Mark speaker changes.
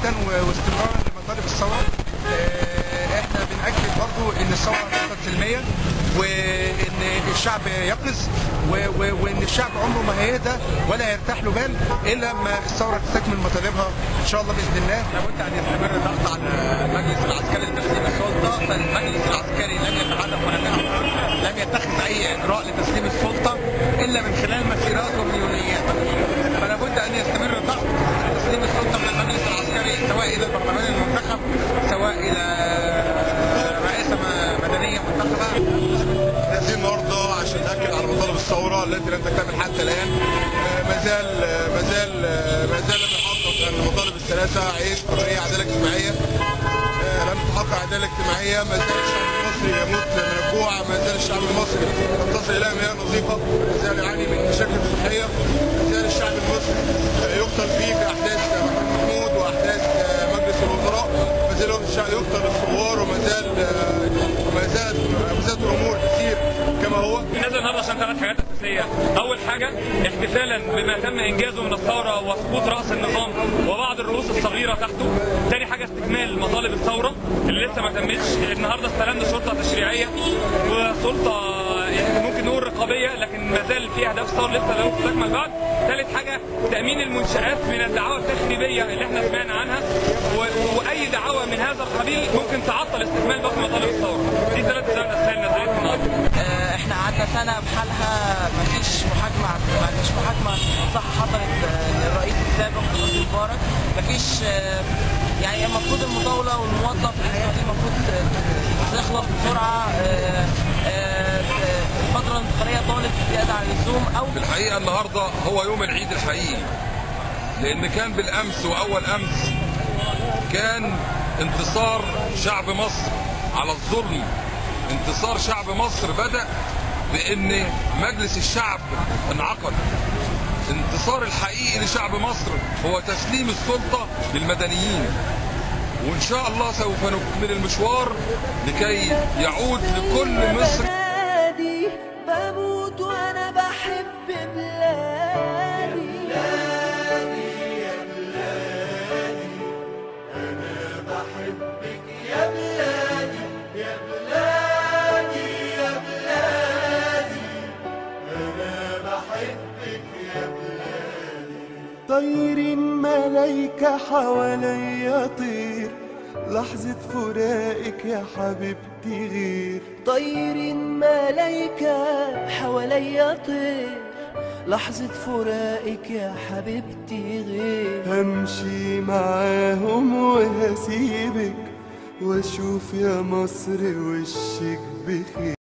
Speaker 1: جدا واستمرارا لمطالب الثوره. احنا بنأكد برضو ان الثوره هتفضل سلميه، وان الشعب يقظ، وان الشعب عمره ما هيهدى ولا هيرتاح له بال الا لما الثوره تستكمل مطالبها ان شاء الله باذن الله.
Speaker 2: لابد ان يستمر الضغط على المجلس العسكري لتسليم السلطه، فالمجلس العسكري لم يتحدث لم يتخذ اي اجراء لتسليم السلطه الا من خلال مسيرات ومليونيات، فلا بد ان يستمر الضغط على تسليم السلطه من المجلس العسكري، سواء الى البرلمان المنتخب سواء الى رئاسه مدنيه منتخبه.
Speaker 3: نازلين النهارده عشان ناكد على مطالب الثوره التي لم تكتمل حتى الان. ما زال لم يحقق ان المطالب الثلاثه: عيش، حريه، عداله اجتماعيه. لم تحقق عداله اجتماعيه. ما زال الشعب المصري يموت من الجوع. ما زال الشعب المصري لم تصل الى مياه نظيفه. ما زال يعاني من مشاكل صحيه. ما زال الشعب المصري يقتل فيه في احداث محمود واحداث مجلس الوزراء. ما زال الشعب يقتل الثوار، وما زالت الامور تسير كما هو.
Speaker 4: نازل النهارده عشان ثلاث حاجات اساسيه. اول حاجه احتفالا بما تم انجازه من الثوره وسقوط راس النظام وبعض الرؤوس الصغيره تحته. ثاني حاجه استكمال مطالب الثوره اللي لسه ما تمتش. النهارده استلمنا شرطه تشريعيه وسلطه يعني ممكن نقول رقابيه، لكن ما زال في اهداف الثوره لسه لو تستكمل بعد. ثالث حاجه تامين المنشات من الدعاوى التخريبيه اللي احنا سمعنا عنها، واي دعاوى من هذا القبيل ممكن تعطل استكمال باقي مطالب الثوره. دي ثلاث اسباب اساسيه لنزلت النهارده.
Speaker 5: احنا قعدنا سنه بحالها مفيش محاكمه صح حصلت للرئيس السابق حسني مبارك. مفيش يعني المفروض المطاوله والمواطنه في الحياه دي المفروض تخلص بسرعه. الفتره الانتقاليه طالت زياده عن اللزوم. او
Speaker 6: في الحقيقه النهارده هو يوم العيد الحقيقي، لان كان بالامس واول امس كان انتصار شعب مصر على الظلم. انتصار شعب مصر بدأ بأن مجلس الشعب انعقد. الانتصار الحقيقي لشعب مصر هو تسليم السلطة للمدنيين، وإن شاء الله سوف نكمل المشوار لكي يعود لكل مصر.
Speaker 7: بموت وأنا بحب بلادي. يا بلادي أنا بحبك يا بلادي. يا بلادي يا بلادي أنا بحبك يا بلادي. طير ملايكة حواليا طير، لحظة فراقك يا حبيبتي غير. طير ملايكة حواليا طير، لحظة فراقك يا حبيبتي غير. همشي معاهم وهسيبك واشوف يا مصر وشك بخير.